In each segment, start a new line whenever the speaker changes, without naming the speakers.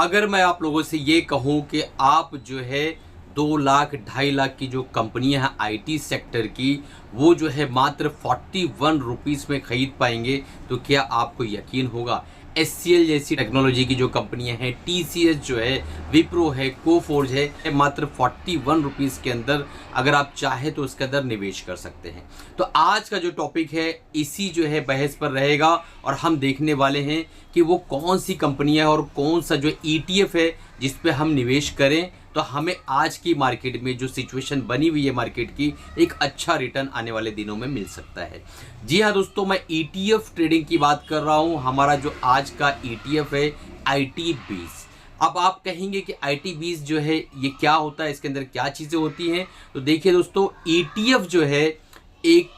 अगर मैं आप लोगों से ये कहूँ कि आप जो है 2 लाख 2.5 लाख की जो कंपनियां हैं आईटी सेक्टर की, वो जो है मात्र 41 रुपीज़ में ख़रीद पाएंगे, तो क्या आपको यकीन होगा? एचसीएल जैसी टेक्नोलॉजी की जो कंपनियां हैं, टीसीएस जो है, विप्रो है, कोफोर्ज है, मात्र 41 रुपीज़ के अंदर अगर आप चाहें तो उसके अंदर निवेश कर सकते हैं। तो आज का जो टॉपिक है इसी जो है बहस पर रहेगा और हम देखने वाले हैं कि वो कौन सी कंपनियां हैं और कौन सा जो ईटीएफ है जिस पे हम निवेश करें तो हमें आज की मार्केट में जो सिचुएशन बनी हुई है मार्केट की, एक अच्छा रिटर्न आने वाले दिनों में मिल सकता है। जी हाँ दोस्तों, मैं ईटीएफ ट्रेडिंग की बात कर रहा हूँ। हमारा जो आज का ईटीएफ है IT20। अब आप कहेंगे कि IT20 जो है ये क्या होता है, इसके अंदर क्या चीज़ें होती हैं? तो देखिए दोस्तों, ईटीएफ जो है एक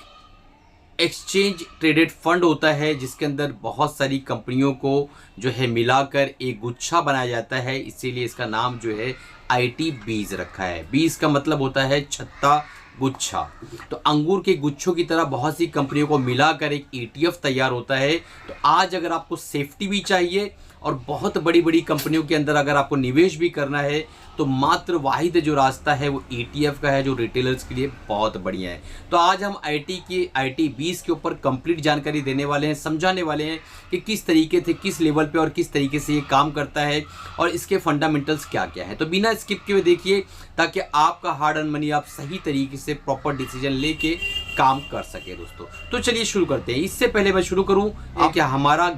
एक्सचेंज ट्रेडेड फंड होता है जिसके अंदर बहुत सारी कंपनियों को जो है मिलाकर एक गुच्छा बनाया जाता है, इसीलिए इसका नाम जो है IT20 रखा है। 20 का मतलब होता है छत्ता गुच्छा। तो अंगूर के गुच्छों की तरह बहुत सी कंपनियों को मिलाकर एक ETF तैयार होता है। तो आज अगर आपको सेफ्टी भी चाहिए और बहुत बड़ी बड़ी कंपनियों के अंदर अगर आपको निवेश भी करना है तो मात्र वाहिद जो रास्ता है वो ETF का है, जो रिटेलर्स के लिए बहुत बढ़िया है। तो आज हम IT20 के ऊपर कंप्लीट जानकारी देने वाले हैं, समझाने वाले हैं कि किस तरीके से, किस लेवल पे और किस तरीके से ये काम करता है और इसके फंडामेंटल्स क्या क्या है। तो बिना स्किप किए देखिए ताकि आपका हार्ड अर्न मनी आप सही तरीके से प्रॉपर डिसीजन लेके काम कर सके दोस्तों। तो चलिए शुरू करते हैं। इससे पहले मैं शुरू करूँ कि हमारा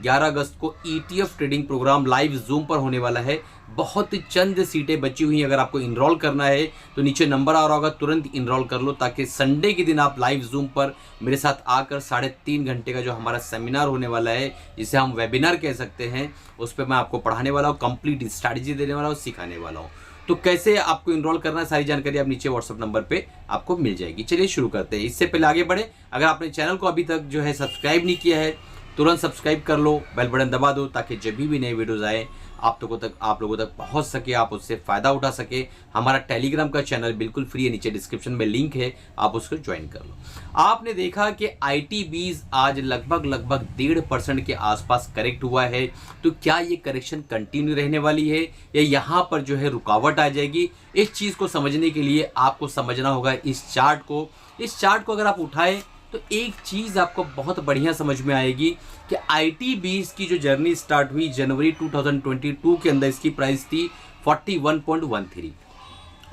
11 अगस्त को ETF trading program live Zoom पर होने वाला है। बहुत चंद सीटें बची हुई हैं। अगर आपको इनरोल करना है तो नीचे नंबर आ रहा होगा, तुरंत इनरोल कर लो ताकि संडे के दिन आप लाइव जूम पर मेरे साथ आकर 3.5 घंटे का जो हमारा सेमिनार होने वाला है, जिसे हम वेबिनार कह सकते हैं, उस पर मैं आपको पढ़ाने वाला हूँ, कंप्लीट स्ट्रैटेजी देने वाला हूँ, सिखाने वाला हूँ। तो कैसे आपको इनरोल करना है, सारी जानकारी आप नीचे व्हाट्सअप नंबर पे आपको मिल जाएगी। चलिए शुरू करते हैं। इससे पहले आगे बढ़े, अगर आपने चैनल को अभी तक जो है सब्सक्राइब नहीं किया है तुरंत सब्सक्राइब कर लो, बेल बटन दबा दो ताकि जब भी नए वीडियोस आए आप लोगों तक पहुंच सके, आप उससे फ़ायदा उठा सके। हमारा टेलीग्राम का चैनल बिल्कुल फ्री है, नीचे डिस्क्रिप्शन में लिंक है, आप उसको ज्वाइन कर लो। आपने देखा कि IT20 आज लगभग 1.5% के आसपास करेक्ट हुआ है। तो क्या ये करेक्शन कंटिन्यू रहने वाली है या यहाँ पर जो है रुकावट आ जाएगी? इस चीज़ को समझने के लिए आपको समझना होगा इस चार्ट को अगर आप उठाएं तो एक चीज़ आपको बहुत बढ़िया समझ में आएगी कि IT20 की जो जर्नी स्टार्ट हुई जनवरी 2022 के अंदर, इसकी प्राइस थी 41.13।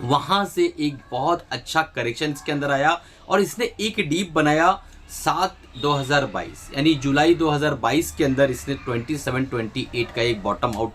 वहाँ से एक बहुत अच्छा करेक्शन इसके अंदर आया और इसने एक डीप बनाया 7/2022 यानी जुलाई 2022 के अंदर इसने 27-28 का एक बॉटम आउट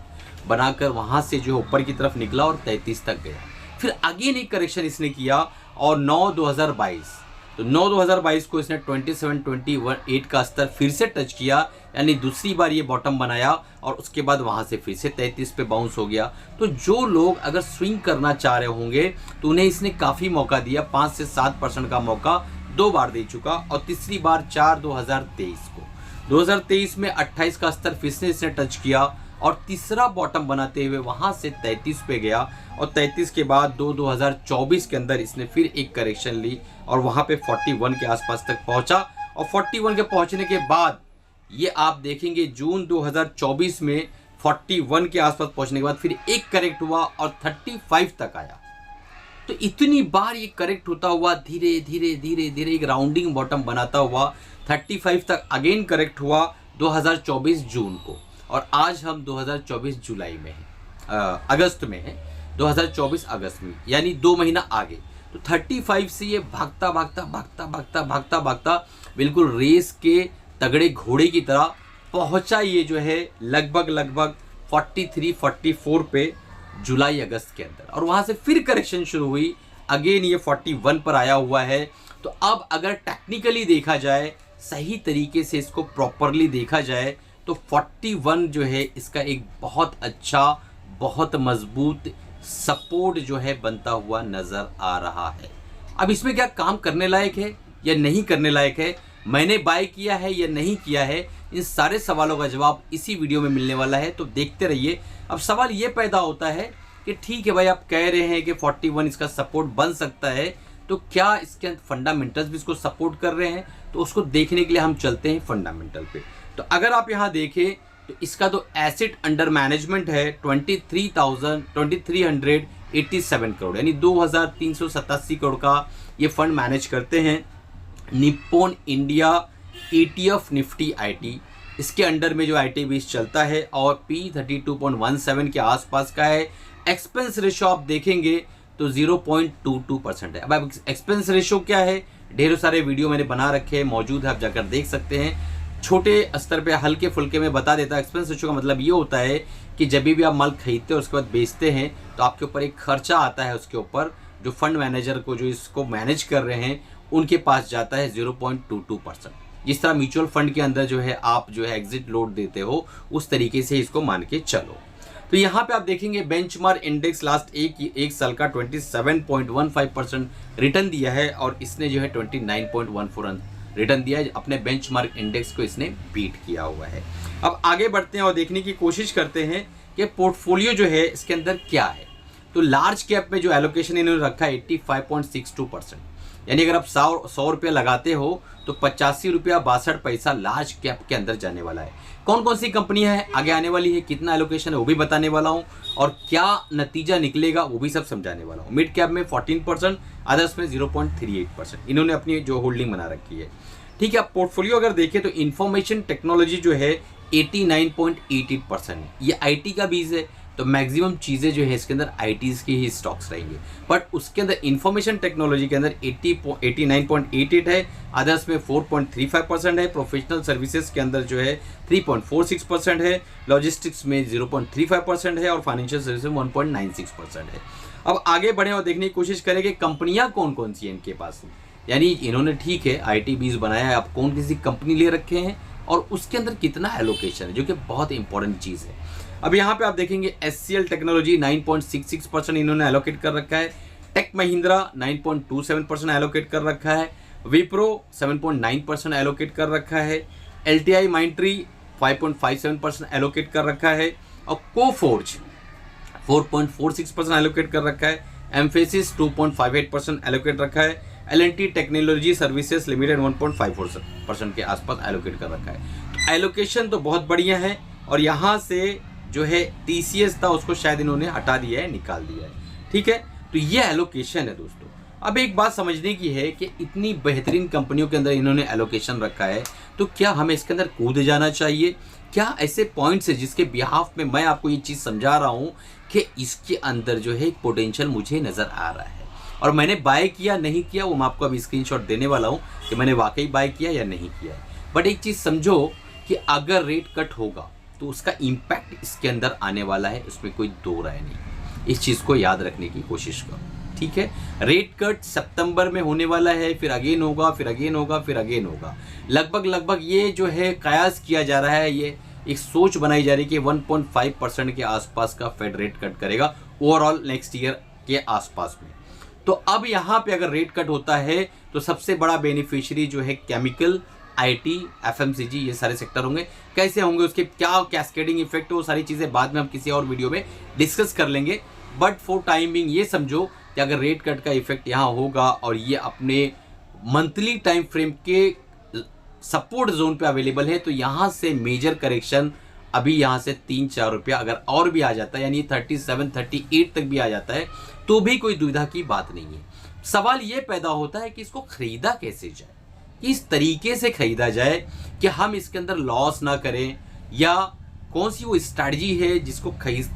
बनाकर वहाँ से जो ऊपर की तरफ निकला और 33 तक गया। फिर अगेन एक करेक्शन इसने किया और 9/2022 को इसने 27-28 का स्तर फिर से टच किया, यानी दूसरी बार ये बॉटम बनाया और उसके बाद वहाँ से फिर से 33 पे बाउंस हो गया। तो जो लोग अगर स्विंग करना चाह रहे होंगे तो उन्हें इसने काफ़ी मौका दिया, 5 से 7% का मौका 2 बार दे चुका और तीसरी बार 4/2023 को। 2023 में 28 का स्तर फिर से इसने टच किया और तीसरा बॉटम बनाते हुए वहाँ से 33 पे गया और 33 के बाद 2024 के अंदर इसने फिर एक करेक्शन ली और वहाँ पे 41 के आसपास तक पहुँचा और 41 के पहुँचने के बाद ये आप देखेंगे जून 2024 में 41 के आसपास पहुँचने के बाद फिर एक करेक्ट हुआ और 35 तक आया। तो इतनी बार ये करेक्ट होता हुआ धीरे धीरे एक राउंडिंग बॉटम बनाता हुआ 35 तक अगेन करेक्ट हुआ 2024 जून को और आज हम 2024 जुलाई में हैं, अगस्त में है, 2024 अगस्त में, यानी 2 महीना आगे। तो 35 से ये भागता बिल्कुल रेस के तगड़े घोड़े की तरह पहुंचा ये जो है लगभग 43-44 पे जुलाई अगस्त के अंदर और वहां से फिर करेक्शन शुरू हुई, अगेन ये 41 पर आया हुआ है। तो अब अगर टेक्निकली देखा जाए, सही तरीके से इसको प्रॉपरली देखा जाए तो 41 जो है इसका एक बहुत अच्छा, बहुत मजबूत सपोर्ट जो है बनता हुआ नज़र आ रहा है। अब इसमें क्या काम करने लायक है या नहीं करने लायक है, मैंने बाय किया है या नहीं किया है, इन सारे सवालों का जवाब इसी वीडियो में मिलने वाला है, तो देखते रहिए। अब सवाल ये पैदा होता है कि ठीक है भाई, आप कह रहे हैं कि 41 इसका सपोर्ट बन सकता है, तो क्या इसके फंडामेंटल्स भी इसको सपोर्ट कर रहे हैं? तो उसको देखने के लिए हम चलते हैं फंडामेंटल पे। तो अगर आप यहाँ देखें तो इसका तो एसेट अंडर मैनेजमेंट है 2387 करोड़, यानी 2387 करोड़ का ये फंड मैनेज करते हैं। Nippon India ETF Nifty IT, इसके अंडर में जो IT बीस चलता है और P32.17 के आसपास का है। एक्सपेंस रेशो आप देखेंगे तो 0.22% है। अब एक्सपेंस रेशो क्या है, ढेरों सारे वीडियो मैंने बना रखे हैं, मौजूद है, आप जाकर देख सकते हैं। छोटे स्तर पे हल्के फुल्के में बता देता। एक्सपेंस रेशो का मतलब ये होता है कि जब भी आप माल खरीदते हो उसके बाद बेचते हैं तो आपके ऊपर एक खर्चा आता है, उसके ऊपर जो फंड मैनेजर को, जो इसको मैनेज कर रहे हैं, उनके पास जाता है 0.22%। जिस तरह म्यूचुअल फंड के अंदर जो है आप जो है एग्जिट लोड देते हो, उस तरीके से इसको मान के चलो। तो यहाँ पे आप देखेंगे बेंचमार्क इंडेक्स लास्ट एक साल का 27.15% रिटर्न दिया है और इसने जो है 29.14 रिटर्न दिया है। अपने बेंचमार्क इंडेक्स को इसने बीट किया हुआ है। अब आगे बढ़ते हैं और देखने की कोशिश करते हैं कि पोर्टफोलियो जो है इसके अंदर क्या है। तो लार्ज कैप में जो एलोकेशन इन्होंने रखा है 85.62%, यानी अगर आप 100 रुपया लगाते हो तो 85 रुपया 62 पैसा लार्ज कैप के अंदर जाने वाला है। कौन कौन सी कंपनियां हैं आगे आने वाली है, कितना एलोकेशन है वो भी बताने वाला हूं और क्या नतीजा निकलेगा वो भी सब समझाने वाला हूं। मिड कैप में 14%, अदर्स में 0.38% इन्होंने अपनी जो होल्डिंग बना रखी है। ठीक है, अब पोर्टफोलियो अगर देखें तो इंफॉर्मेशन टेक्नोलॉजी जो है 89.88%, ये IT का बीज है, तो मैक्सिमम चीज़ें जो है इसके अंदर ITs की ही स्टॉक्स रहेंगे। बट उसके अंदर इंफॉर्मेशन टेक्नोलॉजी के अंदर 89.88 है, अदर्स में 4.35% है, प्रोफेशनल सर्विसेज के अंदर जो है 3.46% है, लॉजिस्टिक्स में 0.35% है और फाइनेंशियल सर्विसेज में 1.96% है। अब आगे बढ़े और देखने की कोशिश करें कि कंपनियां कौन कौन सी हैं इनके पास, यानी इन्होंने ठीक है IT बीज बनाया है, आप कौन किसी कंपनी ले रखे हैं और उसके अंदर कितना एलोकेशन है, जो कि बहुत इंपॉर्टेंट चीज़ है। अब यहाँ पे आप देखेंगे HCL टेक्नोलॉजी 9.66% इन्होंने एलोकेट कर रखा है, टेक महिंद्रा 9.27% एलोकेट कर रखा है, विप्रो 7.9% एलोकेट कर रखा है, LTI माइंट्री 5.57% एलोकेट कर रखा है और कोफोर्ज 4.46% एलोकेट कर रखा है, एम्फेसिस 2.58% एलोकेट रखा है, L&T टेक्नोलॉजी सर्विसेज लिमिटेड 1.54% के आसपास एलोकेट कर रखा है। तो एलोकेशन तो बहुत बढ़िया है और यहाँ से जो है TCS था उसको शायद इन्होंने हटा दिया है, निकाल दिया है। ठीक है, तो ये एलोकेशन है दोस्तों। अब एक बात समझने की है कि इतनी बेहतरीन कंपनियों के अंदर इन्होंने एलोकेशन रखा है, तो क्या हमें इसके अंदर कूद जाना चाहिए? क्या ऐसे पॉइंट्स है जिसके बिहाफ में मैं आपको ये चीज़ समझा रहा हूँ कि इसके अंदर जो है एक पोटेंशियल मुझे नज़र आ रहा है और मैंने बाय किया नहीं किया वो मैं आपको अभी स्क्रीनशॉट देने वाला हूँ कि मैंने वाकई बाय किया या नहीं किया है। बट एक चीज़ समझो कि अगर रेट कट होगा तो उसका इम्पैक्ट इसके अंदर आने वाला है, उसमें कोई दो राय नहीं। इस चीज़ को याद रखने की कोशिश करो। ठीक है, रेट कट सितंबर में होने वाला है, फिर अगेन होगा, फिर अगेन होगा, फिर अगेन होगा। लगभग ये जो है कयास किया जा रहा है, ये एक सोच बनाई जा रही है कि 1.5% के आसपास का फेड रेट कट करेगा ओवरऑल नेक्स्ट ईयर के आसपास में। तो अब यहाँ पे अगर रेट कट होता है तो सबसे बड़ा बेनिफिशियरी जो है केमिकल, IT, FMCG, ये सारे सेक्टर होंगे। कैसे होंगे, उसके क्या कैस्केडिंग इफेक्ट हो, वो सारी चीज़ें बाद में हम किसी और वीडियो में डिस्कस कर लेंगे। बट फॉर टाइमिंग ये समझो कि अगर रेट कट का इफेक्ट यहाँ होगा और ये अपने मंथली टाइम फ्रेम के सपोर्ट जोन पे अवेलेबल है, तो यहाँ से मेजर करेक्शन अभी यहाँ से 3-4 रुपया अगर और भी आ जाता है, यानी 37-38 तक भी आ जाता है, तो भी कोई दुविधा की बात नहीं है। सवाल ये पैदा होता है कि इसको खरीदा कैसे जाए, किस तरीके से खरीदा जाए कि हम इसके अंदर लॉस ना करें, या कौन सी वो स्ट्रैटेजी है जिसको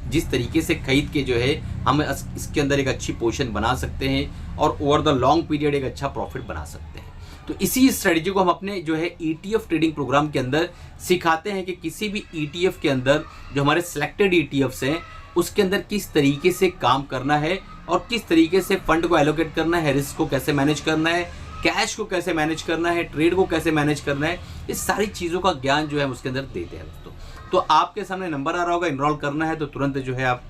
जिस तरीके से खरीद के जो है हम इसके अंदर एक अच्छी पोजीशन बना सकते हैं और ओवर द लॉन्ग पीरियड एक अच्छा प्रॉफिट बना सकते हैं। तो इसी स्ट्रेटजी को हम अपने जो है ETF ट्रेडिंग प्रोग्राम के अंदर सिखाते हैं कि किसी भी ETF के अंदर जो हमारे सिलेक्टेड ETFs हैं उसके अंदर किस तरीके से काम करना है और किस तरीके से फंड को एलोकेट करना है, रिस्क को कैसे मैनेज करना है, कैश को कैसे मैनेज करना है, ट्रेड को कैसे मैनेज करना है, इस सारी चीज़ों का ज्ञान जो है उसके अंदर देते हैं दोस्तों। तो आपके सामने नंबर आ रहा होगा, इनरोल करना है तो तुरंत जो है आप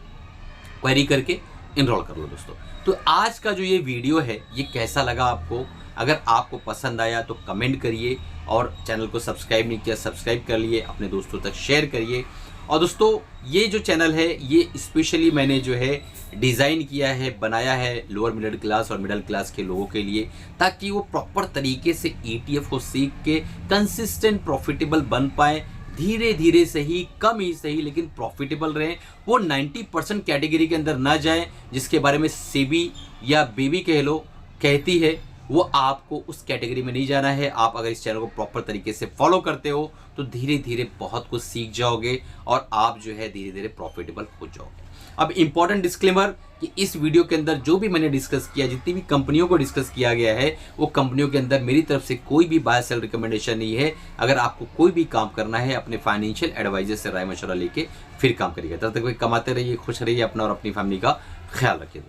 क्वेरी करके इनरोल कर लो दोस्तों। तो आज का जो ये वीडियो है ये कैसा लगा आपको? अगर आपको पसंद आया तो कमेंट करिए और चैनल को सब्सक्राइब नहीं किया सब्सक्राइब कर लिए, अपने दोस्तों तक शेयर करिए। और दोस्तों ये जो चैनल है ये स्पेशली मैंने जो है डिज़ाइन किया है, बनाया है लोअर मिडिल क्लास और मिडिल क्लास के लोगों के लिए, ताकि वो प्रॉपर तरीके से ETF को सीख के कंसिस्टेंट प्रॉफिटेबल बन पाए, धीरे धीरे सही, कम ही सही, लेकिन प्रॉफिटेबल रहें। वो 90% कैटेगरी के अंदर ना जाएं जिसके बारे में सेबी या बेबी कह लो कहती है, वो आपको उस कैटेगरी में नहीं जाना है। आप अगर इस चैनल को प्रॉपर तरीके से फॉलो करते हो तो धीरे धीरे बहुत कुछ सीख जाओगे और आप जो है धीरे धीरे प्रॉफिटेबल हो जाओगे। अब इंपॉर्टेंट डिस्क्लेमर कि इस वीडियो के अंदर जो भी मैंने डिस्कस किया, जितनी भी कंपनियों को डिस्कस किया गया है, वो कंपनियों के अंदर मेरी तरफ से कोई भी बाय सेल रिकमेंडेशन नहीं है। अगर आपको कोई भी काम करना है अपने फाइनेंशियल एडवाइजर से राय मशवरा लेके फिर काम करिएगा। तब तक कोई कमाते रहिए, खुश रहिए, अपना और अपनी फैमिली का ख्याल रखिए।